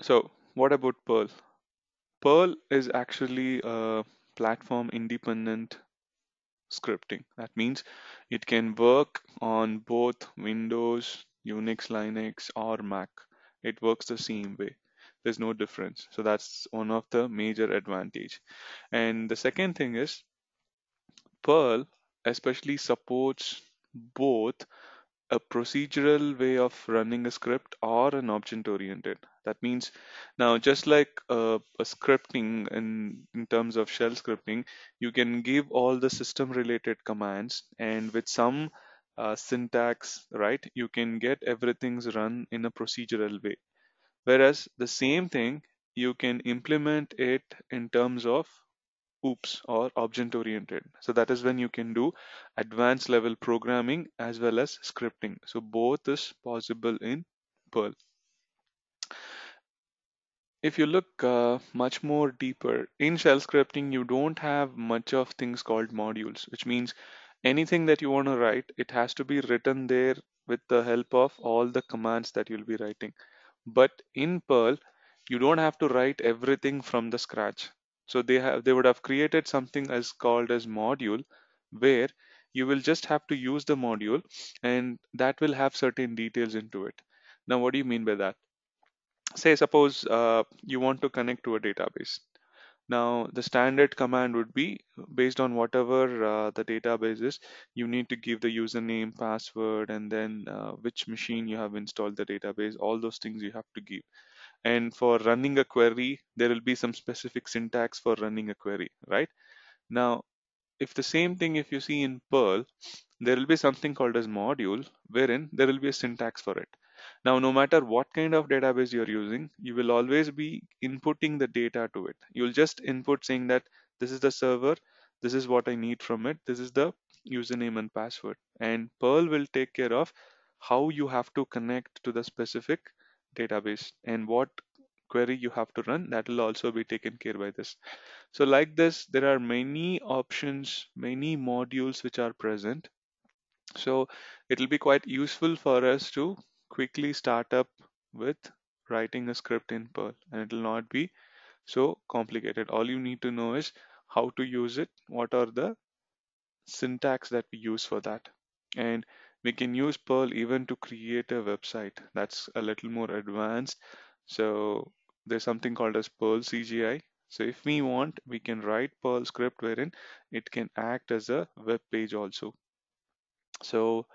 So what about Perl? Perl is actually a platform independent scripting. That means it can work on both Windows, Unix, Linux, or Mac. It works the same way. There's no difference. So that's one of the major advantage. And the second thing is Perl especially supports both a procedural way of running a script or an object oriented. That means now just like a scripting in terms of shell scripting, you can give all the system related commands, and with some syntax, right, you can get everything's run in a procedural way. Whereas the same thing, you can implement it in terms of OOPS or object oriented. So that is when you can do advanced level programming as well as scripting. So both is possible in Perl. If you look much more deeper in shell scripting, you don't have much of things called modules, which means anything that you want to write, it has to be written there with the help of all the commands that you'll be writing. But in Perl, you don't have to write everything from the scratch. So they would have created something as called as module, where you will just have to use the module, and that will have certain details into it. Now, what do you mean by that? Say suppose you want to connect to a database. Now, the standard command would be based on whatever the database is, you need to give the username, password, and then which machine you have installed the database. All those things you have to give. And for running a query, there will be some specific syntax for running a query, right? Now, if the same thing, if you see in Perl, there will be something called as module, wherein there will be a syntax for it. Now, no matter what kind of database you're using, you will always be inputting the data to it. You'll just input saying that this is the server, this is what I need from it, this is the username and password. And Perl will take care of how you have to connect to the specific database and what query you have to run. That will also be taken care by this. So like this, there are many options, many modules which are present. So it'll be quite useful for us to quickly start up with writing a script in Perl, and it will not be so complicated. All you need to know is how to use it, what are the syntax that we use for that. And we can use Perl even to create a website that's a little more advanced. So there's something called as Perl CGI. So if we want, we can write Perl script wherein it can act as a web page also. So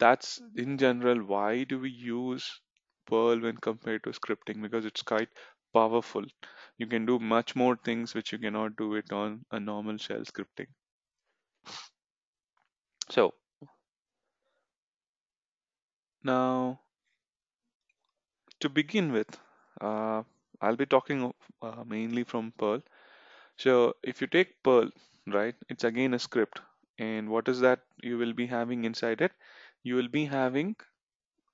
that's in general why do we use Perl when compared to scripting, because it's quite powerful. You can do much more things which you cannot do it on a normal shell scripting. So now to begin with, uh, I'll be talking mainly from Perl. So if you take Perl, right, it's again a script. And what is that you will be having inside it? You will be having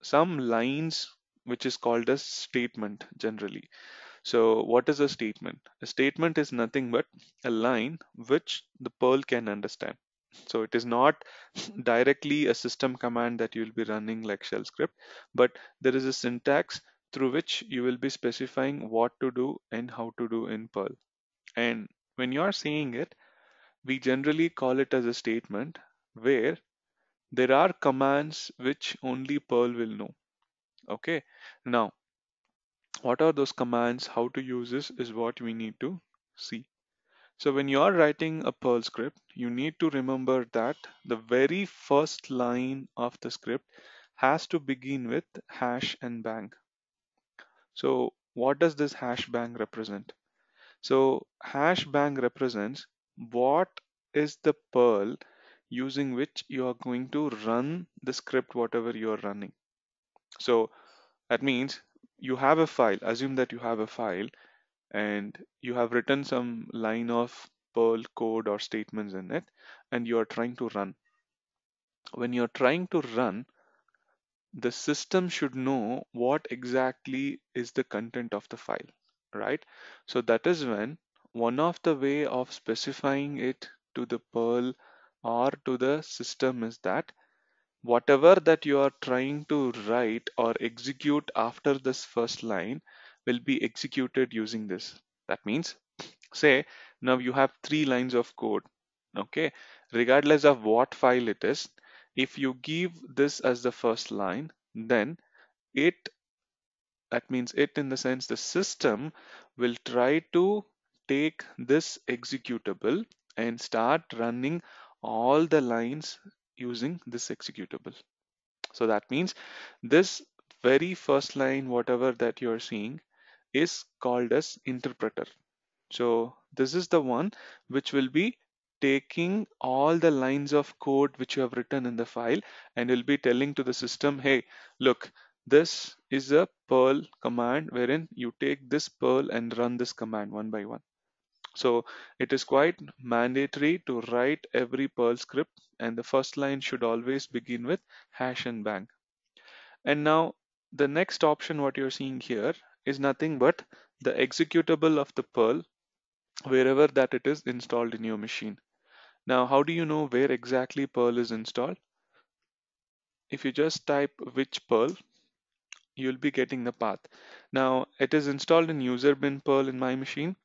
some lines which is called as statement generally. So what is a statement? A statement is nothing but a line which the Perl can understand. So it is not directly a system command that you will be running like shell script, but there is a syntax through which you will be specifying what to do and how to do in Perl. And when you are saying it, we generally call it as a statement where there are commands which only Perl will know. Okay. Now, what are those commands? How to use this is what we need to see. So when you are writing a Perl script, you need to remember that the very first line of the script has to begin with hash and bang. So what does this hash bang represent? So hash bang represents what is the Perl using which you are going to run the script, whatever you are running. So that means you have a file, assume that you have a file and you have written some line of Perl code or statements in it, and you are trying to run. When you're trying to run, the system should know what exactly is the content of the file, right? So that is when one of the way of specifying it to the Perl or to the system is that whatever that you are trying to write or execute after this first line, will be executed using this. That means, say, now you have 3 lines of code. Okay, regardless of what file it is, if you give this as the first line, then it that means it in the sense the system will try to take this executable and start running all the lines using this executable. So that means this very first line, whatever that you're seeing, is called as interpreter. So this is the one which will be taking all the lines of code which you have written in the file and will be telling to the system, hey, look, this is a Perl command wherein you take this Perl and run this command one by one. So it is quite mandatory to write every Perl script, and the first line should always begin with hash and bang. And now the next option, what you're seeing here, is nothing but the executable of the Perl wherever that it is installed in your machine. Now, how do you know where exactly Perl is installed? If you just type which Perl, you'll be getting the path. Now, it is installed in user bin Perl in my machine.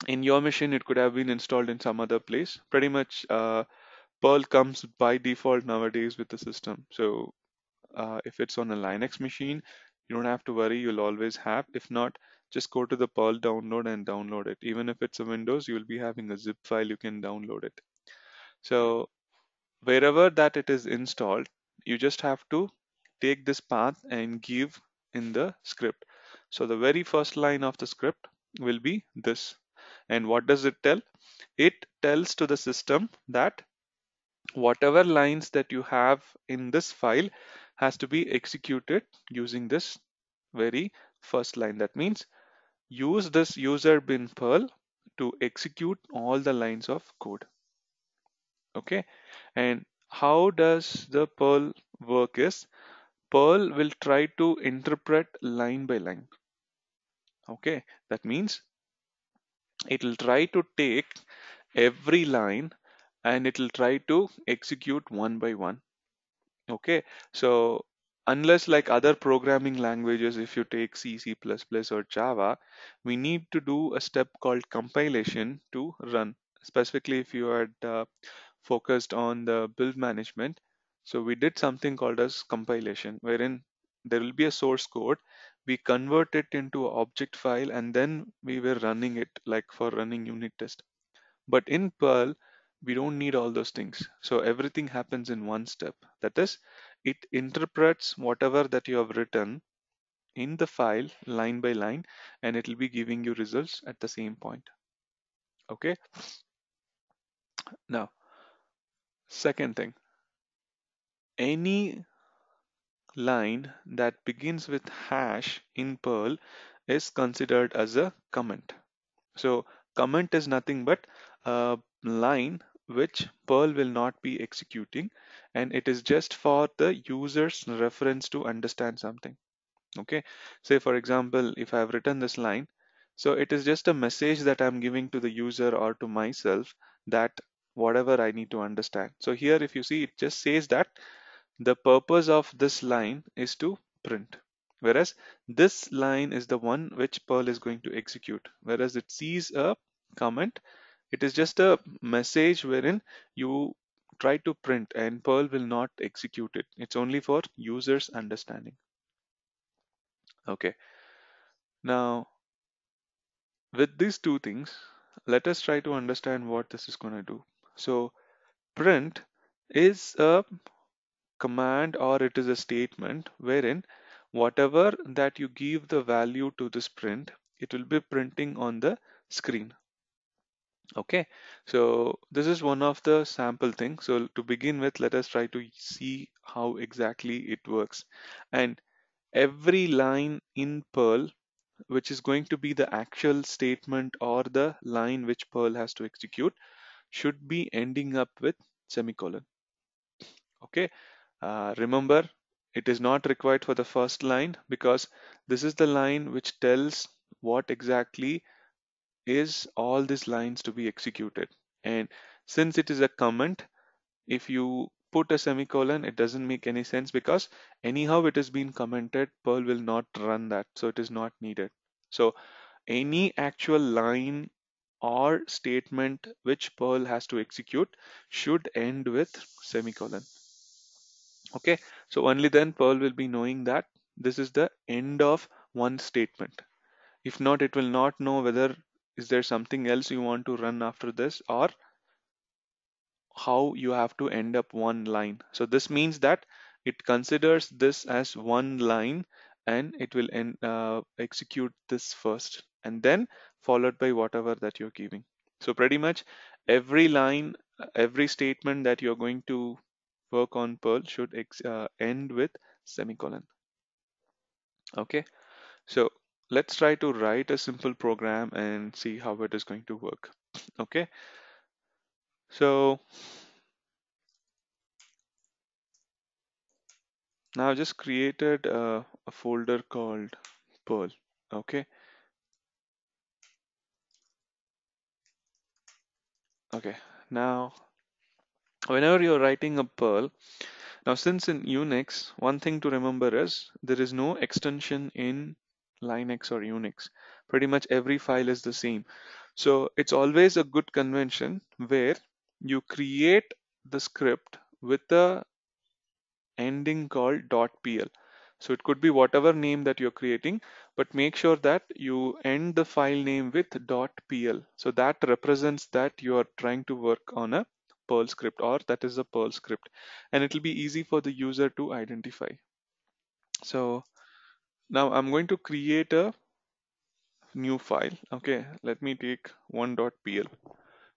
In your machine, it could have been installed in some other place. Pretty much, Perl comes by default nowadays with the system. So, if it's on a Linux machine, you don't have to worry, you'll always have. If not, just go to the Perl download and download it. Even if it's a Windows, you'll be having a zip file, you can download it. So wherever that it is installed, you just have to take this path and give in the script. So the very first line of the script will be this. And what does it tell? It tells to the system that whatever lines that you have in this file has to be executed using this very first line. That means use this user bin Perl to execute all the lines of code. Okay, and how does the Perl work is Perl will try to interpret line by line. Okay, that means it will try to take every line and it will try to execute one by one. Okay, so unless like other programming languages, if you take C, C++ or Java, we need to do a step called compilation to run. Specifically, if you had focused on the build management, so we did something called as compilation, wherein there will be a source code. We convert it into an object file and then we were running it like for running unit test. But in Perl, we don't need all those things. So everything happens in one step. That is, it interprets whatever that you have written in the file line by line, and it will be giving you results at the same point. Okay. Now, second thing, any line that begins with hash in Perl is considered as a comment. So comment is nothing but a line which Perl will not be executing, and it is just for the user's reference to understand something. Okay, say for example, if I have written this line, so it is just a message that I'm giving to the user or to myself that whatever I need to understand. So here, if you see, it just says that the purpose of this line is to print, whereas this line is the one which Perl is going to execute. Whereas it sees a comment, it is just a message wherein you try to print and Perl will not execute it. It's only for users understanding. Okay, now with these two things, let us try to understand what this is going to do. So print is a command or it is a statement wherein whatever that you give the value to this print, it will be printing on the screen. Okay, so this is one of the sample things. So to begin with, let us try to see how exactly it works. And every line in Perl, which is going to be the actual statement or the line which Perl has to execute, should be ending up with semicolon. Okay, remember, it is not required for the first line because this is the line which tells what exactly is all these lines to be executed. And since it is a comment, if you put a semicolon, it doesn't make any sense because anyhow it has been commented, Perl will not run that, so it is not needed. So any actual line or statement which Perl has to execute should end with semicolon. Okay, so only then Perl will be knowing that this is the end of one statement. If not, it will not know whether is there something else you want to run after this, or how you have to end up one line. So this means that it considers this as one line, and it will execute this first and then followed by whatever that you're giving. So pretty much every line, every statement that you're going to work on Perl should end with semicolon. Okay, so let's try to write a simple program and see how it is going to work. Okay, so now I just created a folder called Perl. Okay, okay. Now, whenever you're writing a Perl, now since in Unix, one thing to remember is there is no extension in Linux or Unix. Pretty much every file is the same. So it's always a good convention where you create the script with a ending called .pl. So it could be whatever name that you're creating, but make sure that you end the file name with .pl. So that represents that you are trying to work on a Perl script, or that is a Perl script, and it will be easy for the user to identify. So now I'm going to create a new file. Okay, let me take one.pl.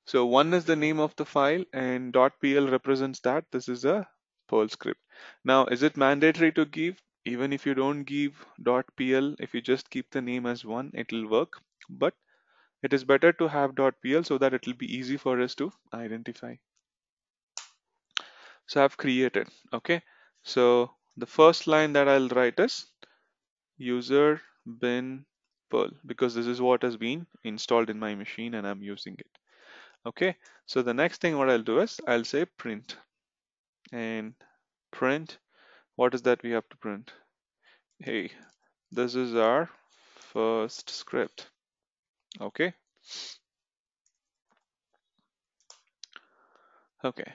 So one is the name of the file, and .pl represents that this is a Perl script. Now, is it mandatory to give? Even if you don't give .pl, if you just keep the name as one, it will work. But it is better to have .pl so that it will be easy for us to identify. So I've created. Okay. So the first line that I'll write is user bin Perl, because this is what has been installed in my machine and I'm using it. Okay, so the next thing what I'll do is I'll say print, and print, what is that we have to print? Hey, this is our first script. Okay, okay.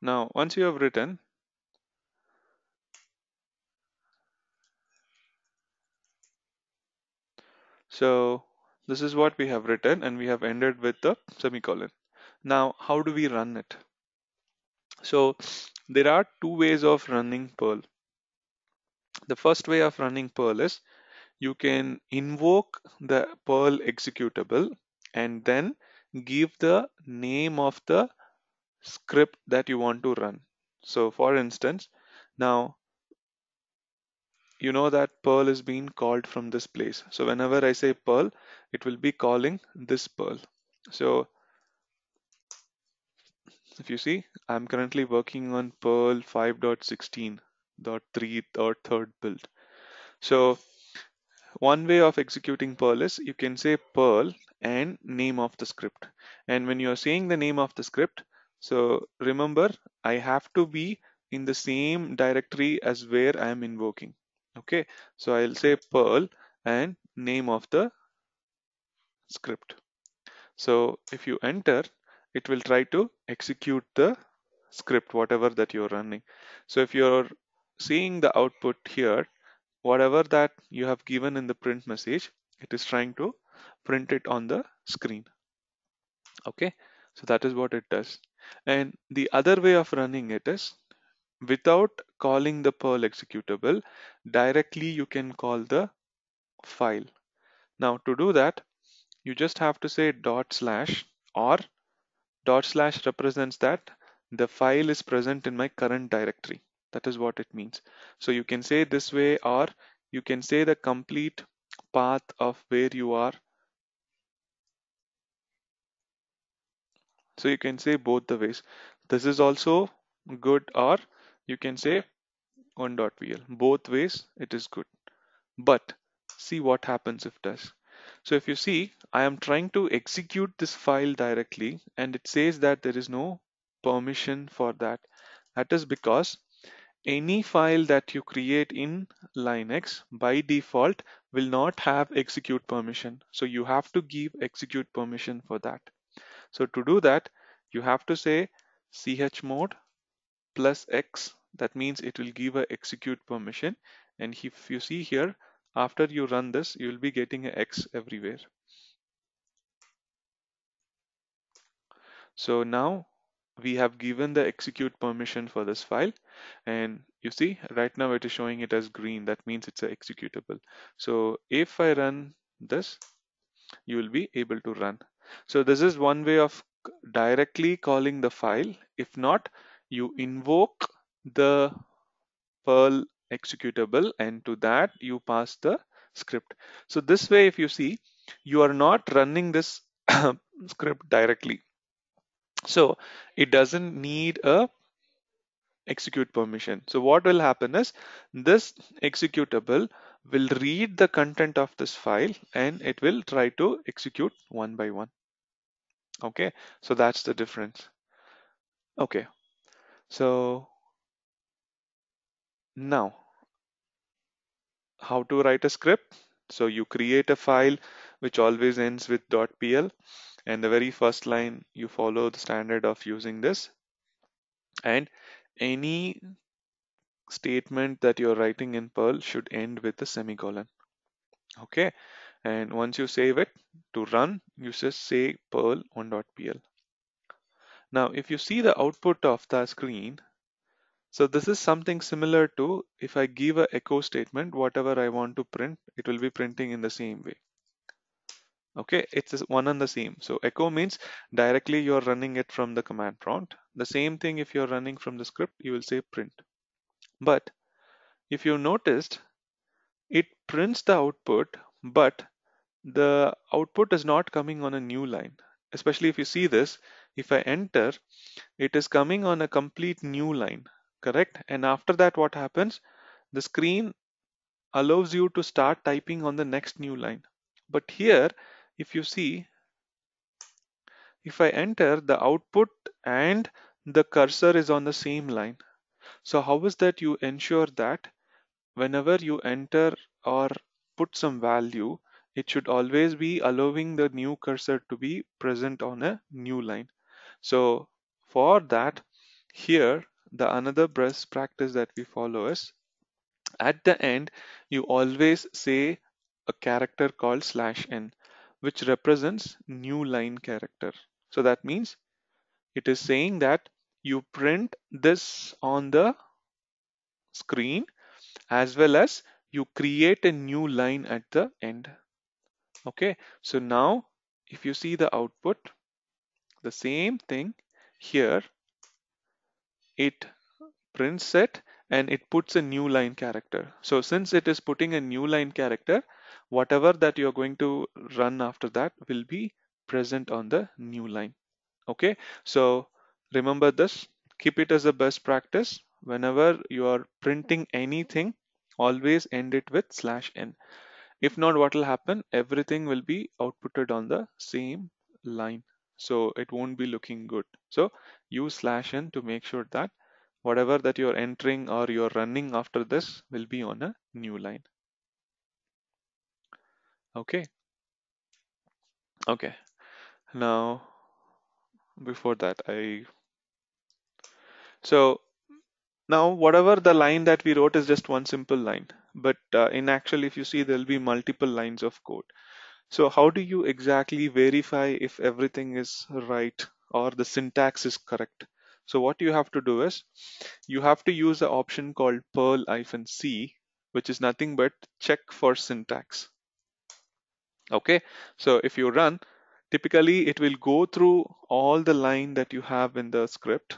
Now once you have written, so this is what we have written, and we have ended with the semicolon. Now how do we run it? So there are two ways of running Perl. The first way of running Perl is you can invoke the Perl executable and then give the name of the script that you want to run. So for instance, now you know that Perl is being called from this place. So whenever I say Perl, it will be calling this Perl. So if you see, I'm currently working on Perl 5.16.3 or third build. So one way of executing Perl is you can say Perl and name of the script. And when you're saying the name of the script, so remember, I have to be in the same directory as where I am invoking. Okay, so I'll say Perl and name of the script. So if you enter, it will try to execute the script, whatever that you're running. So if you're seeing the output here, whatever that you have given in the print message, it is trying to print it on the screen. Okay, so that is what it does. And the other way of running it is without calling the Perl executable, directly you can call the file. Now to do that, you just have to say dot slash, or dot slash represents that the file is present in my current directory. That is what it means. So you can say this way, or you can say the complete path of where you are. So you can say both the ways. This is also good, or you can say one.pl. Both ways it is good. But see what happens if it does. So if you see, I am trying to execute this file directly and it says that there is no permission for that. That is because any file that you create in Linux by default will not have execute permission. So you have to give execute permission for that. So to do that, you have to say chmod plus X. That means it will give a execute permission. And if you see here, after you run this, you will be getting a X everywhere. So now we have given the execute permission for this file, and you see right now it is showing it as green. That means it's a executable. So if I run this, you will be able to run. So this is one way of directly calling the file. If not, you invoke the Perl executable, and to that you pass the script. So this way, if you see, you are not running this script directly. So it doesn't need a execute permission. So what will happen is this executable will read the content of this file and it will try to execute one by one. Okay, so that's the difference. Okay, so now how to write a script. So you create a file which always ends with .pl, and the very first line you follow the standard of using this, and any statement that you're writing in Perl should end with a semicolon. Okay, and once you save it to run, you just say Perl 1.pl. Now, if you see the output of the screen, so this is something similar to if I give a echo statement, whatever I want to print, it will be printing in the same way. Okay, it's one and the same. So echo means directly you're running it from the command prompt. The same thing if you're running from the script, you will say print. But if you noticed, it prints the output, but the output is not coming on a new line. Especially if you see this, if I enter, it is coming on a complete new line, correct? And after that, what happens? The screen allows you to start typing on the next new line. But here, if you see, if I enter, the output and the cursor is on the same line. So how is that you ensure that whenever you enter or put some value, it should always be allowing the new cursor to be present on a new line. So for that, here, the another best practice that we follow is at the end, you always say a character called /n, which represents new line character. So that means it is saying that you print this on the screen as well as you create a new line at the end. Okay, so now if you see the output, the same thing here, it prints it and it puts a new line character. So since it is putting a new line character, whatever that you're going to run after that will be present on the new line. Okay, so remember this, keep it as a best practice. Whenever you are printing anything, always end it with /n. If not, what will happen? Everything will be outputted on the same line. So it won't be looking good. So use /n to make sure that whatever that you're entering or you're running after this will be on a new line. Okay. Okay. Now, before that, so now whatever the line that we wrote is just one simple line. But in actual, if you see, there'll be multiple lines of code. So how do you exactly verify if everything is right or the syntax is correct? So what you have to do is you have to use an option called Perl-C, which is nothing but check for syntax. Okay, so if you run, typically it will go through all the line that you have in the script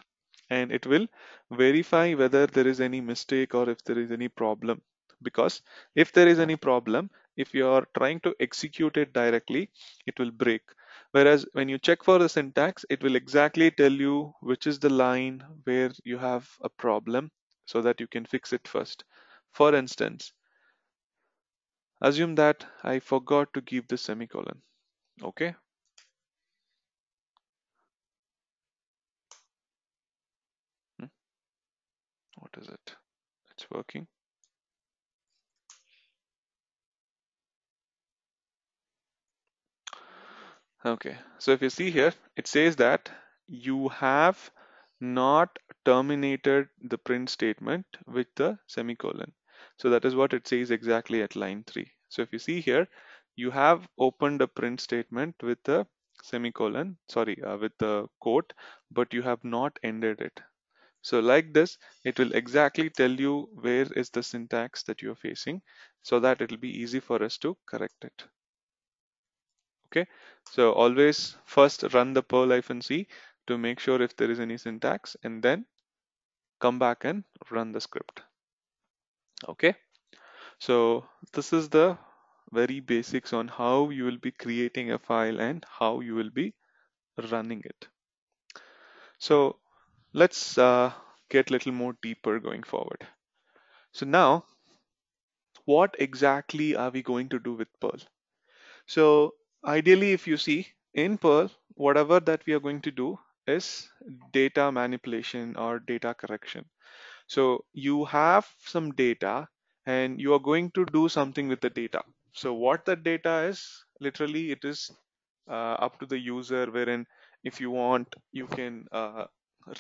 and it will verify whether there is any mistake or if there is any problem. Because if there is any problem, if you are trying to execute it directly, it will break. Whereas when you check for the syntax, it will exactly tell you which is the line where you have a problem so that you can fix it first. For instance, Assume that I forgot to give the semicolon. Okay, Hmm, what is it? It's working. Okay, so if you see here, it says that you have not terminated the print statement with the semicolon. So that is what it says exactly at line 3. So if you see here, you have opened a print statement with the semicolon, sorry, with the quote, but you have not ended it. So like this, it will exactly tell you where is the syntax that you're facing so that it will be easy for us to correct it. Okay, so always first run the perl-c to make sure if there is any syntax and then come back and run the script. Okay, so this is the very basics on how you will be creating a file and how you will be running it. So let's get a little more deeper going forward. So now, what exactly are we going to do with Perl? So ideally, if you see in Perl, whatever that we are going to do is data manipulation or data correction. So you have some data and you are going to do something with the data. So what that data is, literally it is up to the user, wherein if you want, you can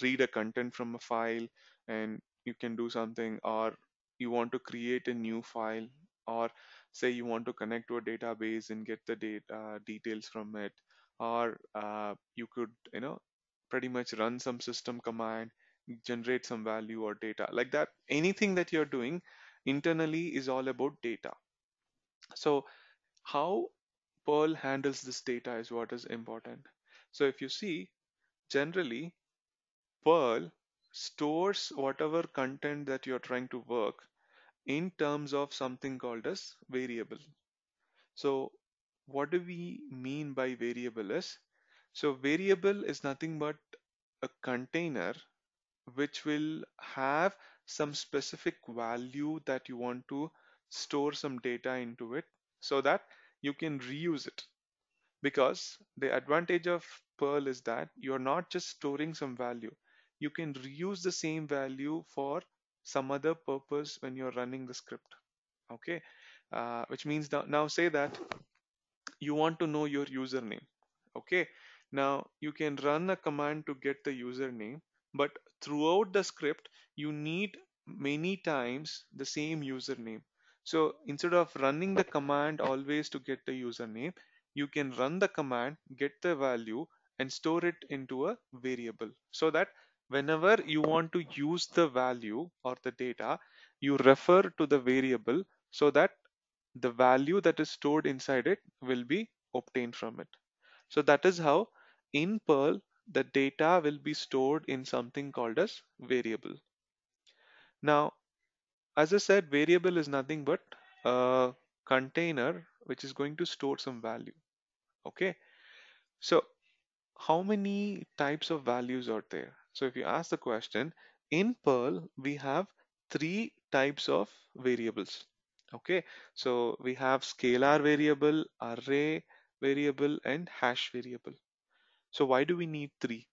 read a content from a file and you can do something, or you want to create a new file, or say you want to connect to a database and get the data details from it, or you could, pretty much run some system command, generate some value or data like that. Anything that you're doing internally is all about data. So how Perl handles this data is what is important. So if you see, generally, Perl stores whatever content that you're trying to work in terms of something called as variable. So what do we mean by variable is? So variable is nothing but a container which will have some specific value that you want to store some data into it so that you can reuse it. Because the advantage of Perl is that you're not just storing some value, you can reuse the same value for some other purpose when you're running the script. Okay, which means now say that you want to know your username. Okay, now you can run a command to get the username, but throughout the script you need many times the same username. So instead of running the command always to get the username, you can run the command, get the value, and store it into a variable so that whenever you want to use the value or the data, you refer to the variable so that the value that is stored inside it will be obtained from it. So that is how in Perl the data will be stored in something called as variable. Now, as I said, variable is nothing but a container which is going to store some value. Okay. So how many types of values are there? So if you ask the question, in Perl, we have three types of variables. Okay, so we have scalar variable, array variable, and hash variable. So why do we need three?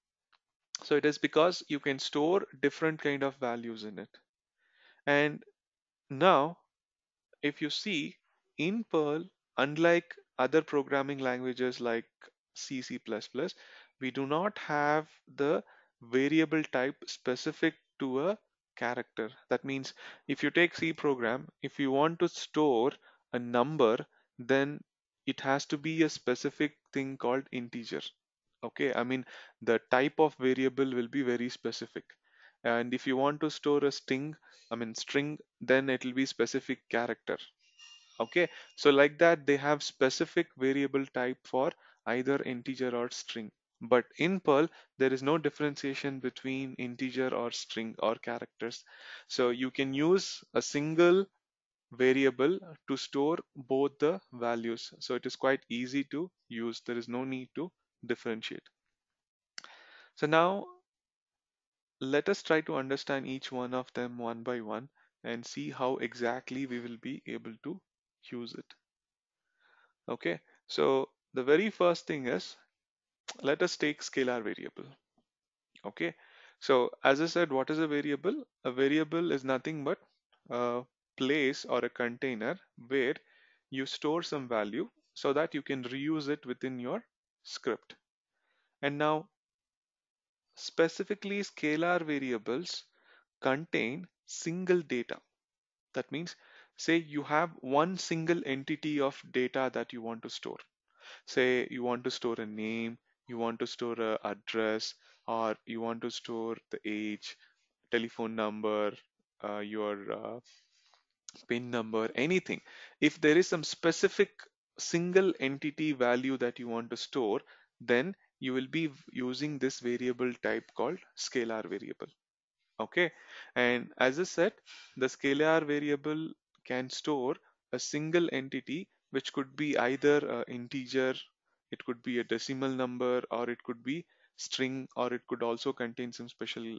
So it is because you can store different kind of values in it. And now if you see in Perl, unlike other programming languages like C, C++, we do not have the variable type specific to a character. That means if you take C program, if you want to store a number, then it has to be a specific thing called integer. Okay, I mean the type of variable will be very specific. And if you want to store a string, then it will be specific character. Okay, so like that they have specific variable type for either integer or string. But in Perl there is no differentiation between integer or string or characters, so you can use a single variable to store both the values, so it is quite easy to use. There is no need to differentiate. So now let us try to understand each one of them one by one and see how exactly we will be able to use it. Okay, so the very first thing is, let us take scalar variable. Okay, so as I said, what is a variable? A variable is nothing but a place or a container where you store some value so that you can reuse it within your script. And now, specifically, scalar variables contain single data. That means, say you have one single entity of data that you want to store. Say you want to store a name, you want to store a address, or you want to store the age, telephone number, your PIN number, anything. If there is some specific single entity value that you want to store, then you will be using this variable type called scalar variable. Okay, and as I said, the scalar variable can store a single entity, which could be either a integer, it could be a decimal number, or it could be string, or it could also contain some special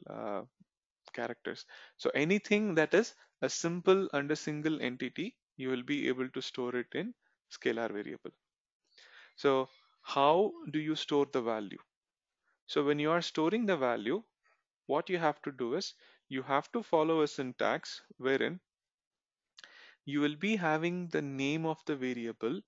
characters. So anything that is a simple and a single entity, you will be able to store it in scalar variable. So how do you store the value? So when you are storing the value, what you have to do is you have to follow a syntax wherein you will be having the name of the variable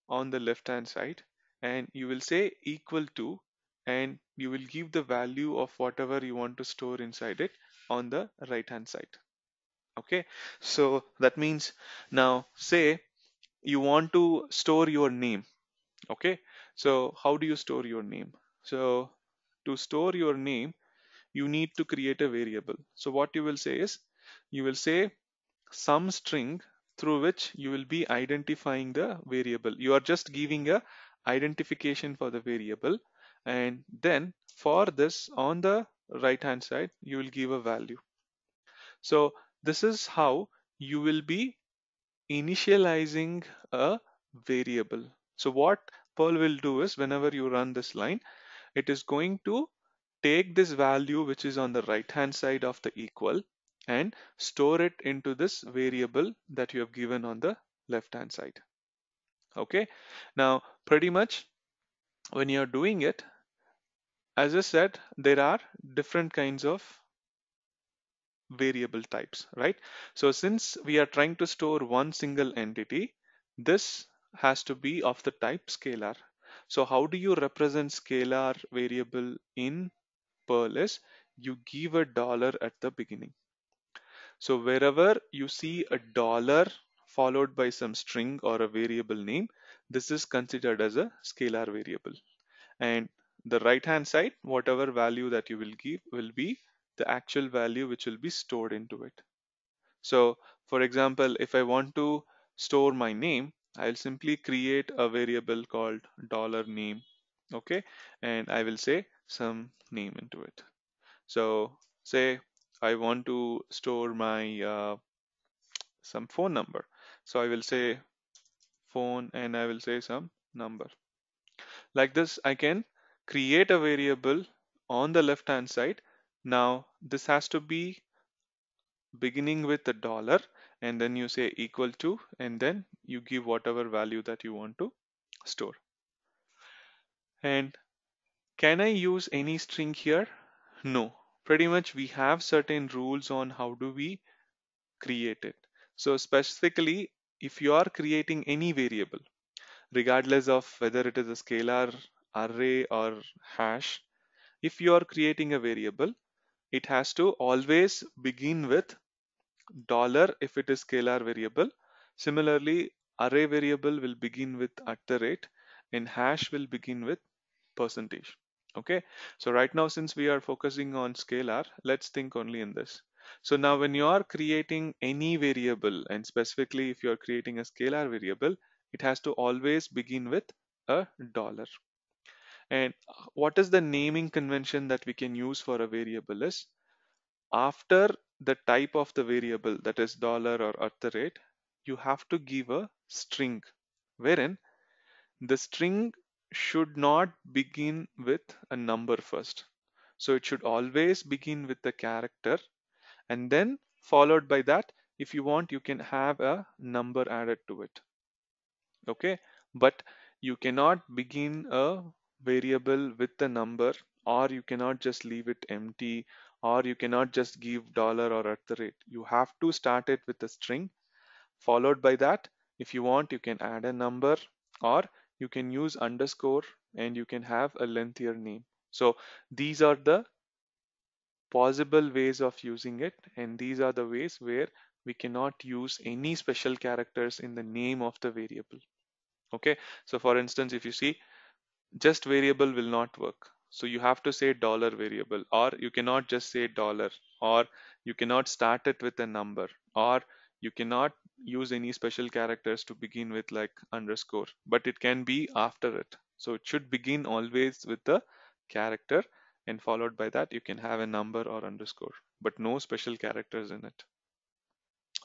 on the left hand side, and you will say equal to, and you will give the value of whatever you want to store inside it on the right hand side. Okay, so that means, now say you want to store your name. Okay, so how do you store your name? So to store your name, you need to create a variable. So what you will say is, you will say some string through which you will be identifying the variable. You are just giving a identification for the variable, and then for this, on the right hand side, you will give a value. So this is how you will be initializing a variable. So what Perl will do is, whenever you run this line, it is going to take this value which is on the right hand side of the equal and store it into this variable that you have given on the left hand side. Okay, now pretty much when you're doing it, as I said, there are different kinds of variable types, right? So since we are trying to store one single entity, this has to be of the type scalar. So how do you represent scalar variable in Perl is, you give a dollar at the beginning. So wherever you see a dollar followed by some string or a variable name, this is considered as a scalar variable. And the right hand side, whatever value that you will give will be the actual value which will be stored into it. So for example, if I want to store my name, I'll simply create a variable called dollar name. Okay, and I will say some name into it. So say I want to store my some phone number. So I will say phone, and I will say some number. Like this, I can create a variable on the left hand side. Now this has to be beginning with a dollar, and then you say equal to, and then you give whatever value that you want to store. And can I use any string here? No. Pretty much we have certain rules on how do we create it. So specifically, if you are creating any variable, regardless of whether it is a scalar, array, or hash, if you are creating a variable, it has to always begin with dollar if it is scalar variable. Similarly, array variable will begin with at the rate, and hash will begin with percentage. Okay, so right now, since we are focusing on scalar, let's think only in this. So now when you are creating any variable, and specifically if you are creating a scalar variable, it has to always begin with a dollar. And what is the naming convention that we can use for a variable is, after the type of the variable, that is dollar or at the rate, you have to give a string, wherein the string should not begin with a number first. So it should always begin with the character, and then followed by that, if you want, you can have a number added to it. Okay, but you cannot begin a variable with a number, or you cannot just leave it empty, or you cannot just give dollar or at the rate. You have to start it with a string. Followed by that, if you want, you can add a number, or you can use underscore, and you can have a lengthier name. So these are the possible ways of using it, and these are the ways where we cannot use any special characters in the name of the variable. Okay, so for instance, if you see, just variable will not work. So you have to say dollar variable, or you cannot just say dollar, or you cannot start it with a number, or you cannot use any special characters to begin with like underscore, but it can be after it. So it should begin always with the character, and followed by that you can have a number or underscore, but no special characters in it.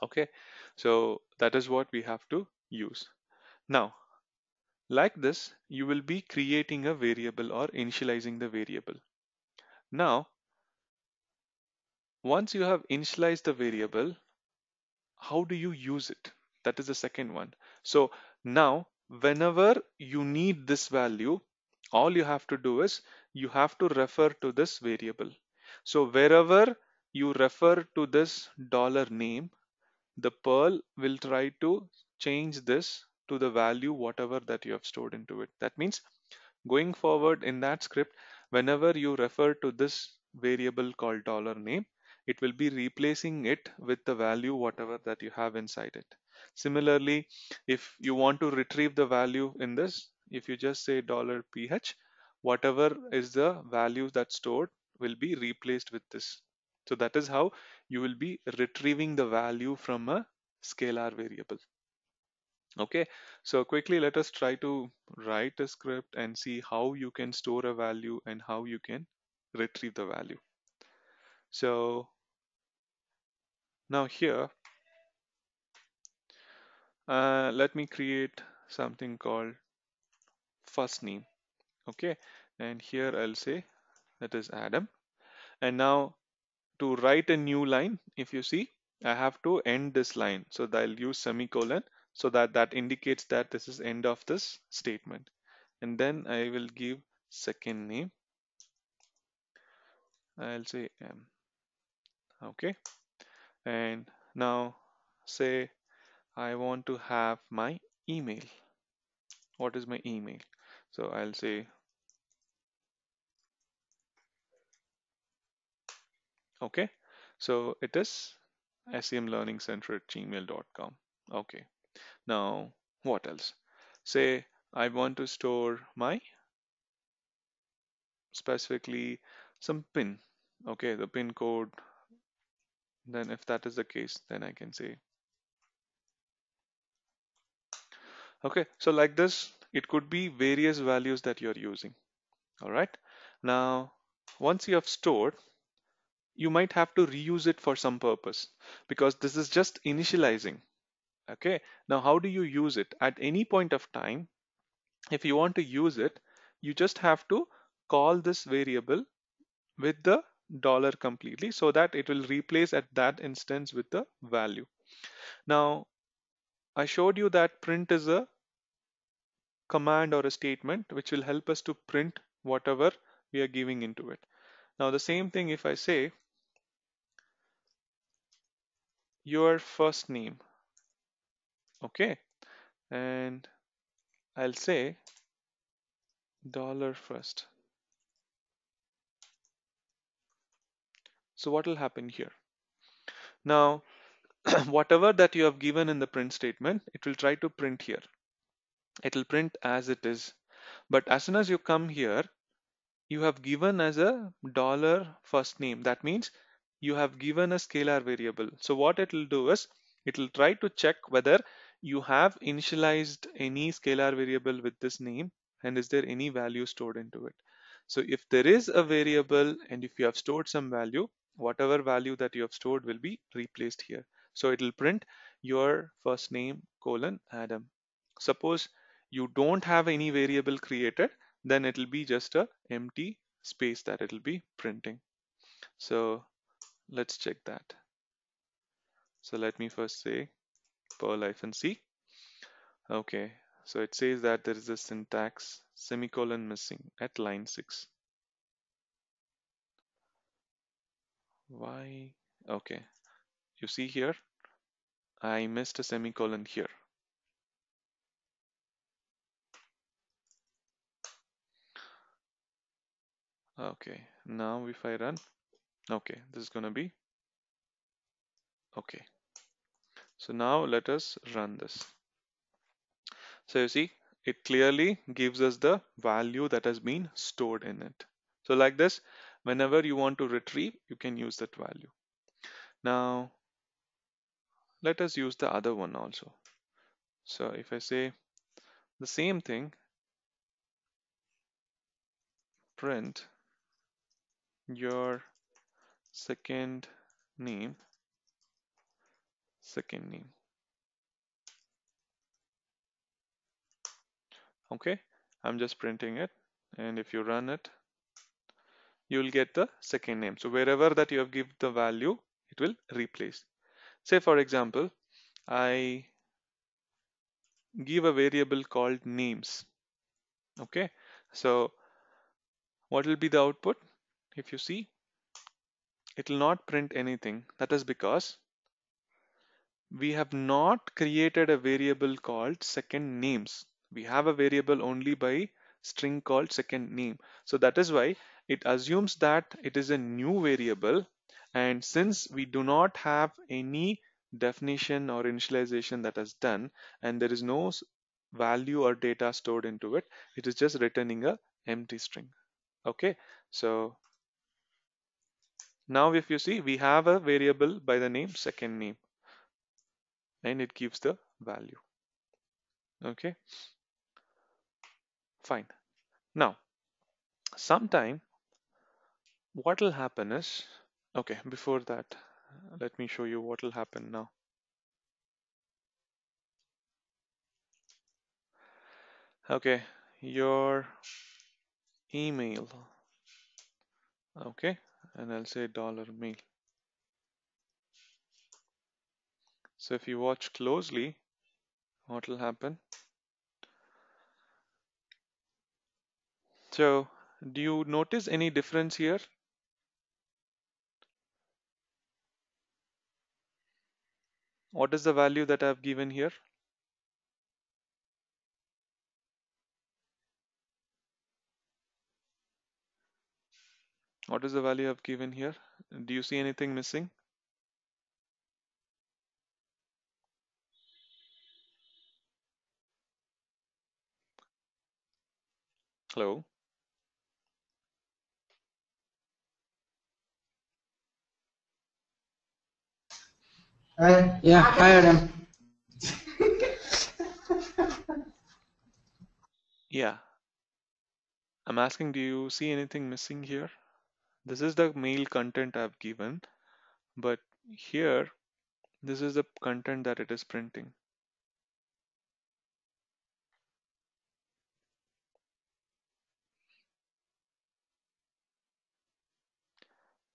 Okay, so that is what we have to use. Now, like this, you will be creating a variable or initializing the variable. Now, once you have initialized the variable, how do you use it? That is the second one. So now, whenever you need this value, all you have to do is you have to refer to this variable. So wherever you refer to this dollar name, the Perl will try to change this to the value whatever that you have stored into it. That means going forward in that script, whenever you refer to this variable called dollar name, it will be replacing it with the value whatever that you have inside it. Similarly, if you want to retrieve the value in this, if you just say dollar $ph, whatever is the value that's stored will be replaced with this. So that is how you will be retrieving the value from a scalar variable. Okay, so quickly let us try to write a script and see how you can store a value and how you can retrieve the value. So now here, let me create something called first name. Okay, and here I'll say that is Adam. And now to write a new line, if you see, I have to end this line. So that I'll use semicolon so that that indicates that this is end of this statement. And then I will give second name. I'll say M. Okay, and now say I want to have my email. What is my email? So I'll say, okay, so it is semlearningcenter@gmail.com. Okay, now what else? Say I want to store my specifically some pin. Okay, the pin code. Then if that is the case, then I can say, okay, so like this, it could be various values that you're using. All right. Now, once you have stored, you might have to reuse it for some purpose because this is just initializing. Okay. Now, how do you use it? At any point of time, if you want to use it, you just have to call this variable with the dollar completely so that it will replace at that instance with the value. Now, I showed you that print is a command or a statement which will help us to print whatever we are giving into it. Now, the same thing if I say your first name, okay, and I'll say dollar first. So what will happen here? Now, whatever that you have given in the print statement, it will try to print here. It will print as it is. But as soon as you come here, you have given as a dollar first name. That means you have given a scalar variable. So what it will do is it will try to check whether you have initialized any scalar variable with this name and is there any value stored into it. So if there is a variable and if you have stored some value, whatever value that you have stored will be replaced here. So it will print your first name colon Adam. Suppose you don't have any variable created, then it will be just a empty space that it will be printing. So let's check that. So let me first say Perl-C. Okay, So it says that there is a syntax semicolon missing at line 6. Why? Okay, you see here, I missed a semicolon here. Okay, now if I run, okay, this is gonna be okay. So now let us run this. So you see, it clearly gives us the value that has been stored in it. So like this, whenever you want to retrieve, you can use that value. Now, let us use the other one also. So if I say the same thing, print your second name, second name. Okay, I'm just printing it. And if you run it, you will get the second name. So wherever that you have given the value, it will replace. Say for example, I give a variable called names. Okay, so what will be the output? If you see, it will not print anything. That is because we have not created a variable called second names. We have a variable only by string called second name. So that is why it assumes that it is a new variable. And since we do not have any definition or initialization that is done, and there is no value or data stored into it, it is just returning a empty string. Okay, so now if you see, we have a variable by the name second name, and it gives the value. Okay, fine. Now, sometime what will happen is, okay, before that, let me show you what will happen now. Okay, your email. Okay, and I'll say $mail. So if you watch closely, what will happen? So, do you notice any difference here? What is the value that I've given here? What is the value I've given here? Do you see anything missing? Hello? Hi. Yeah, hi Adam. Yeah, I'm asking, do you see anything missing here? This is the mail content I've given, but here, this is the content that it is printing.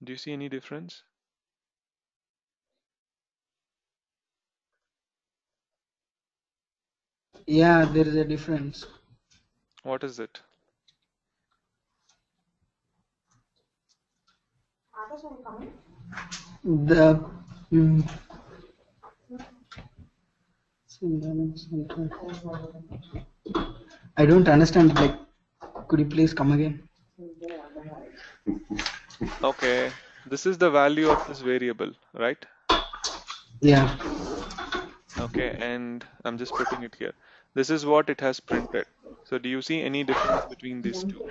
Do you see any difference? Yeah, there is a difference. What is it? The I don't understand. Like, could you please come again? Okay, this is the value of this variable, right? Yeah. Okay, and I'm just putting it here. This is what it has printed. So do you see any difference between these two?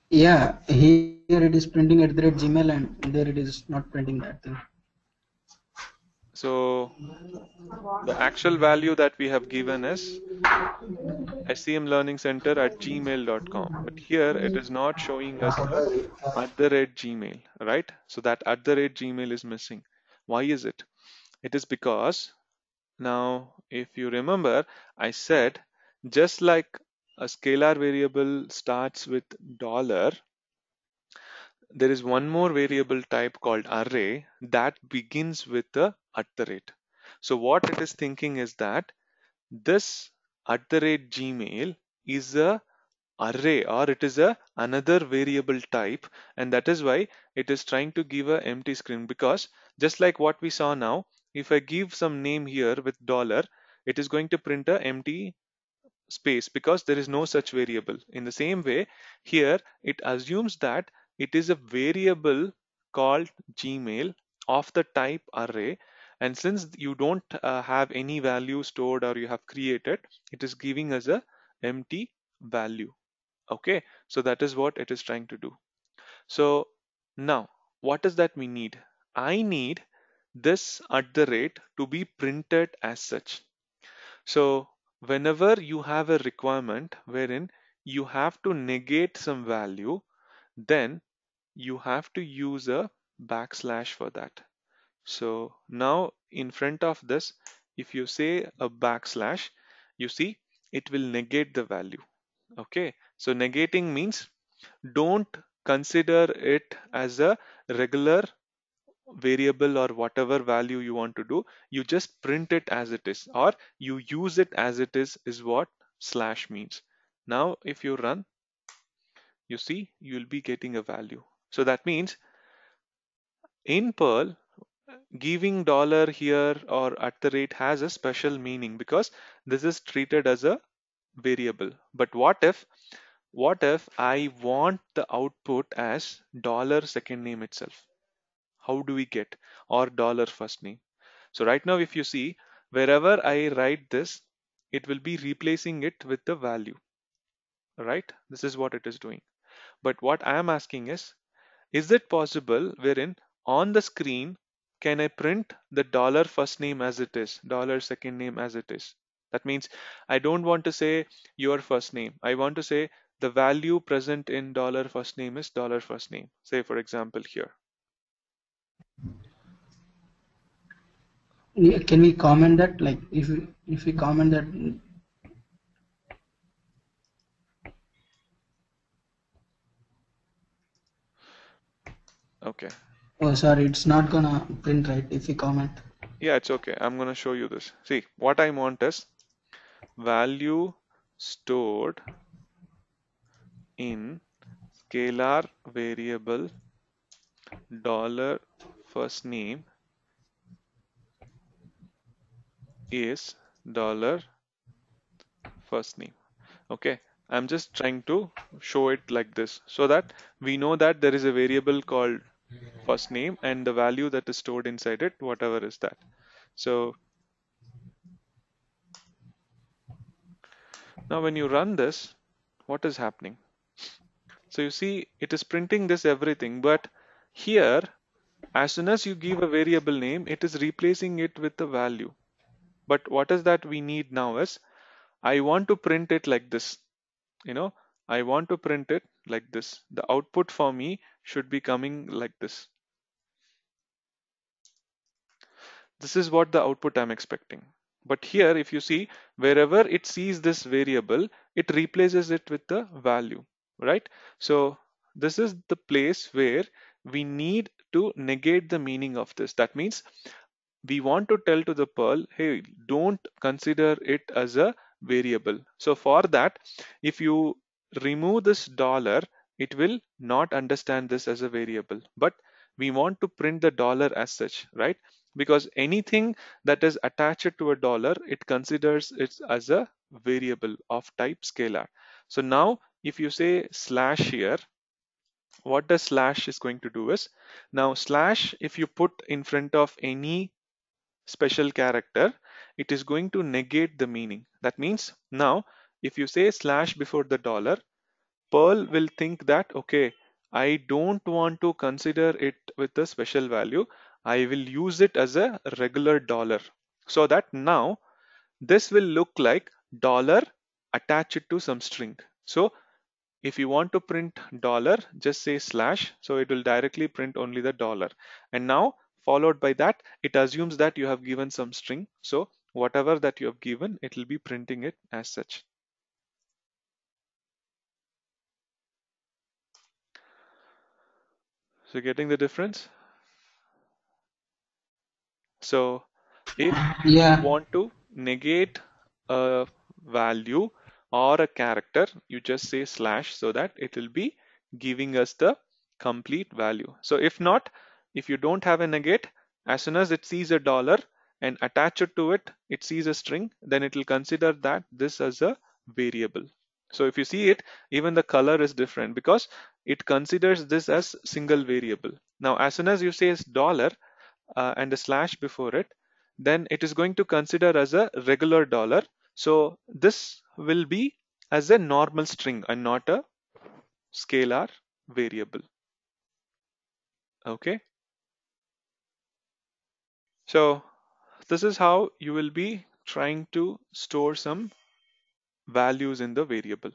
Yeah. Here it is printing at the rate Gmail, and there it is not printing that thing. So the actual value that we have given is scmlearningcenter@gmail.com, but here it is not showing us the @gmail, right? So that @gmail is missing. Why is it? It is because now, if you remember, I said just like a scalar variable starts with dollar, there is one more variable type called array that begins with the @. So what it is thinking is that This @gmail is a array, or it is a another variable type, and that is why it is trying to give a empty screen. Because just like what we saw now, if I give some name here with dollar, it is going to print a empty space because there is no such variable. In the same way, here it assumes that it is a variable called Gmail of the type array, and since you don't have any value stored or you have created, it is giving us a empty value. Okay, so that is what it is trying to do. So now, what does that we need? I need this to be printed as such. So whenever you have a requirement wherein you have to negate some value, then you have to use a backslash for that. So now in front of this, if you say a backslash, you see it will negate the value. Okay, so negating means don't consider it as a regular variable or whatever value you want to do. You just print it as it is, or you use it as it is what slash means. Now if you run, you see you'll be getting a value. So that means in Perl, giving dollar here or has a special meaning because this is treated as a variable. But what if I want the output as dollar second name itself? How do we get, or dollar first name? So right now, if you see, wherever I write this, it will be replacing it with the value, right? This is what it is doing. But what I am asking is it possible wherein on the screen, can I print the dollar first name as it is, dollar second name as it is? That means I don't want to say your first name. I want to say the value present in dollar first name is dollar first name. Say for example here. Yeah, can we comment that? Like if we comment that, Okay. oh sorry, it's not gonna print right if we comment. Yeah, it's okay. I'm going to show you this. See, what I want is value stored in scalar variable dollar first name is dollar first name. Okay, I'm just trying to show it like this so that we know that there is a variable called first name and the value that is stored inside it, whatever is that. So now when you run this, what is happening? So you see it is printing this everything, but here as soon as you give a variable name, it is replacing it with the value. But what is that we need now is I want to print it like this. You know, I want to print it like this. The output for me should be coming like this. This is what the output I'm expecting. But here, if you see, wherever it sees this variable, it replaces it with the value, right? So this is the place where we need to negate the meaning of this. That means we want to tell to the Perl, hey, don't consider it as a variable. So for that, if you remove this dollar, it will not understand this as a variable. But we want to print the dollar as such, right? Because anything that is attached to a dollar, it considers it as a variable of type scalar. So now if you say slash here, what does slash is going to do is, now slash, if you put in front of any special character, it is going to negate the meaning. That means now if you say slash before the dollar, Perl will think that, okay, I don't want to consider it with a special value. I will use it as a regular dollar. So that now this will look like dollar attached to some string. So if you want to print dollar, just say slash, so it will directly print only the dollar. And now followed by that, it assumes that you have given some string. So whatever that you have given, it will be printing it as such. So getting the difference? So if you Yeah, want to negate a value or a character, you just say slash so that it will be giving us the complete value. So if not, if you don't have a negate, as soon as it sees a dollar and attach it to it, it sees a string, then it will consider that this as a variable. So if you see it, even the color is different because it considers this as single variable. Now, as soon as you say dollar and a slash before it, then it is going to consider as a regular dollar. So this will be as a normal string and not a scalar variable. Okay. So this is how you will be trying to store some values in the variable.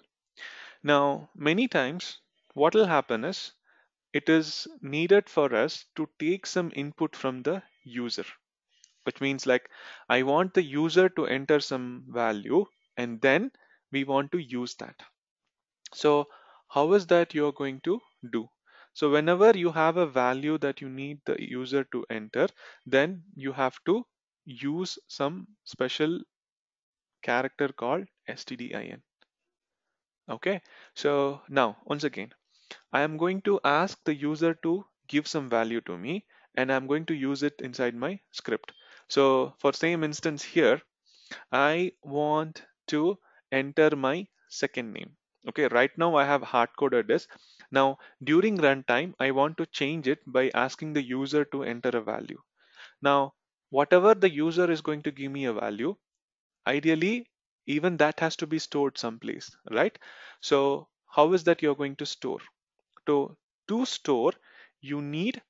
Now, many times what will happen is it is needed for us to take some input from the user, which means like I want the user to enter some value and then we want to use that. So how is that you're going to do? So whenever you have a value that you need the user to enter, then you have to use some special character called stdin. Okay, so now once again, I am going to ask the user to give some value to me and I'm going to use it inside my script. So for same instance here, I want to enter my second name. Okay, right now I have hard coded this. Now during runtime, I want to change it by asking the user to enter a value. Now, whatever the user is going to give me a value, ideally, even that has to be stored someplace, right? So how is that you're going to store? To, to store, you need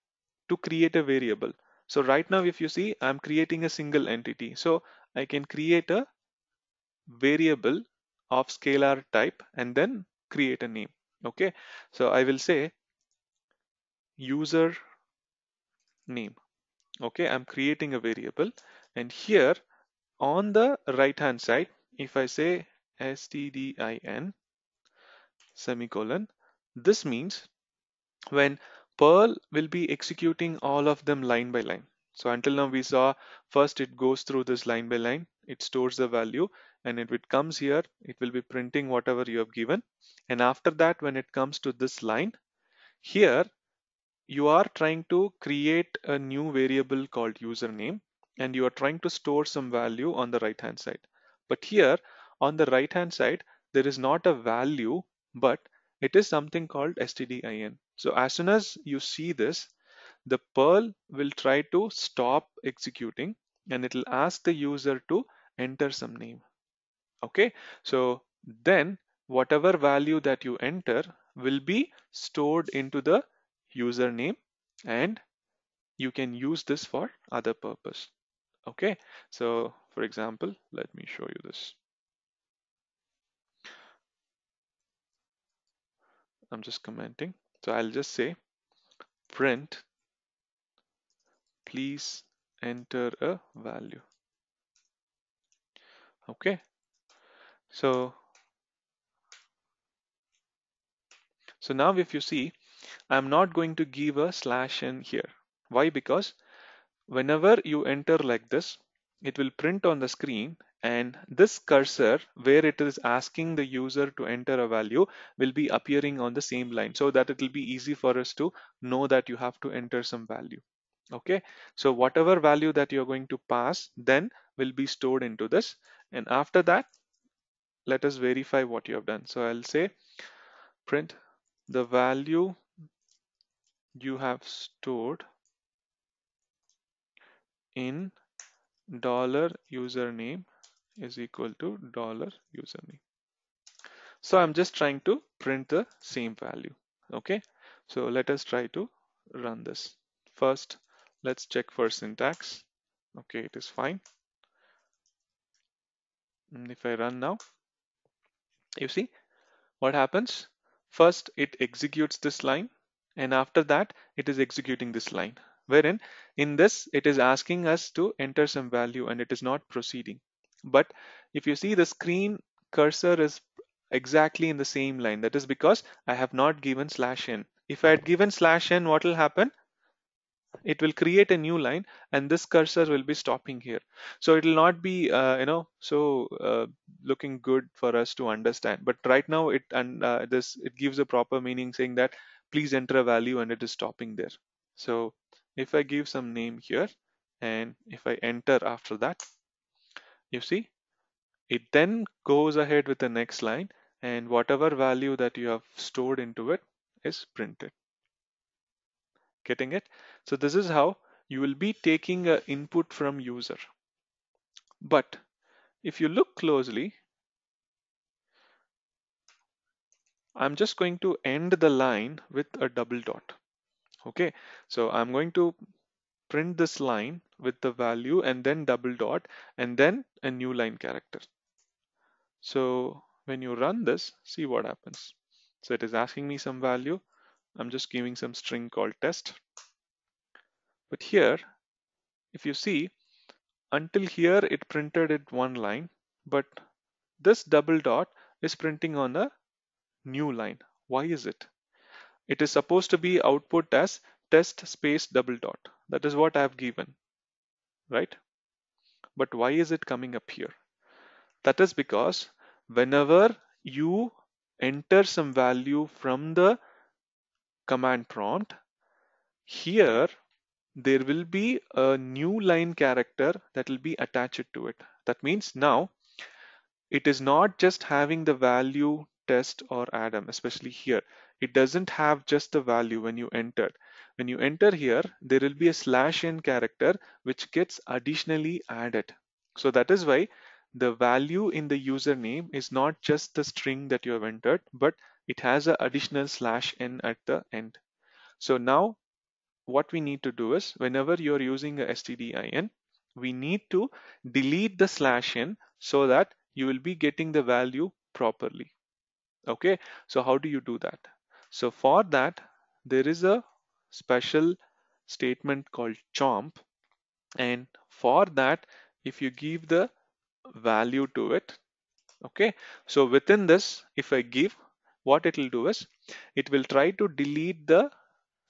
to create a variable. So right now, if you see, I'm creating a single entity. So I can create a variable of scalar type and then create a name. Okay, so I will say user name. Okay, I'm creating a variable, and here on the right hand side, if I say stdin semicolon, this means when Perl will be executing all of them line by line. So until now we saw first it goes through this line by line, it stores the value, and if it comes here, it will be printing whatever you have given. And after that, when it comes to this line, here you are trying to create a new variable called username and you are trying to store some value on the right hand side. But here on the right hand side, there is not a value, but it is something called stdin. So as soon as you see this, the Perl will try to stop executing and it will ask the user to enter some name. Okay, so then whatever value that you enter will be stored into the username and you can use this for other purpose. Okay, so for example, let me show you this. I'm just commenting. So I'll just say print, please enter a value. Okay, so now if you see, I'm not going to give a slash n here. Why? Because whenever you enter like this, it will print on the screen and this cursor where it is asking the user to enter a value will be appearing on the same line so that it will be easy for us to know that you have to enter some value. Okay, so whatever value that you're going to pass then will be stored into this, and after that let us verify what you have done. So I'll say print the value you have stored in dollar username is equal to dollar username. So I'm just trying to print the same value. Okay, so let us try to run this. First, let's check for syntax. Okay, it is fine. And if I run now, you see what happens? First, it executes this line, and after that, it is executing this line. Wherein in this, it is asking us to enter some value and it is not proceeding. But if you see the screen cursor is exactly in the same line, that is because I have not given slash n. If I had given slash n, what will happen? it will create a new line, and this cursor will be stopping here. So it will not be so looking good for us to understand, but right now it and this it gives a proper meaning saying that please enter a value, and it is stopping there. So if I give some name here, and if I enter after that, you see it then goes ahead with the next line, and whatever value that you have stored into it is printed. Getting it? So this is how you will be taking a input from user. But if you look closely, I'm just going to end the line with a double dot. Okay, so I'm going to print this line with the value and then double dot and then a new line character. So when you run this, see what happens. So it is asking me some value. I'm just giving some string called test. But here, if you see, until here it printed it one line, but this double dot is printing on a new line. Why is it? It is supposed to be output as test space double dot. That is what I have given, right? But why is it coming up here? That is because whenever you enter some value from the command prompt, here there will be a new line character that will be attached to it. That means now it is not just having the value test or Adam, especially here. It doesn't have just the value when you enter. When you enter here, there will be a slash n character which gets additionally added. So that is why the value in the username is not just the string that you have entered, but it has an additional slash n at the end. So now what we need to do is whenever you're using a stdin, we need to delete the slash n so that you will be getting the value properly. Okay, so how do you do that? So for that, there is a special statement called chomp, and for that, if you give the value to it, okay, so within this, if I give, what it will do is it will try to delete the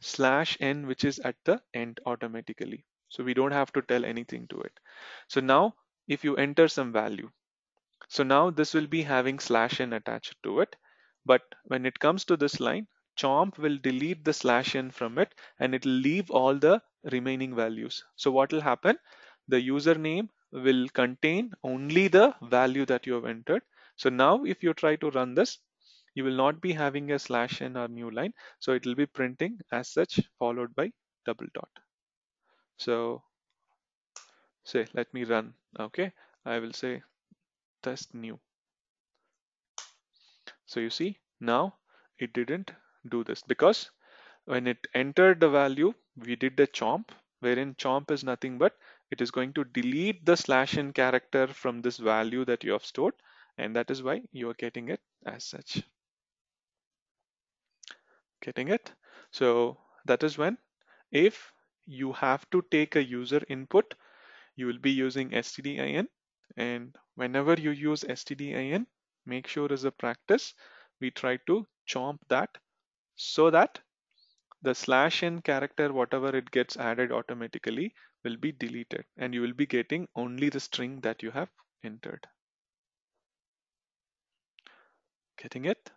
slash n which is at the end automatically. So we don't have to tell anything to it. So now if you enter some value, so now this will be having slash n attached to it. But when it comes to this line, chomp will delete the slash n from it and it will leave all the remaining values. So what will happen? The username will contain only the value that you have entered. So now if you try to run this, you will not be having a slash n or new line. So it will be printing as such followed by double dot. So say, let me run. Okay. I will say test new. So you see now it didn't do this because when it entered the value, we did the chomp, wherein chomp is nothing but it is going to delete the slash n character from this value that you have stored, and that is why you are getting it as such. Getting it? So that is when if you have to take a user input, you will be using stdin, and whenever you use stdin, make sure as a practice we try to chomp that so that the slash n character, whatever it gets added automatically, will be deleted and you will be getting only the string that you have entered. Getting it?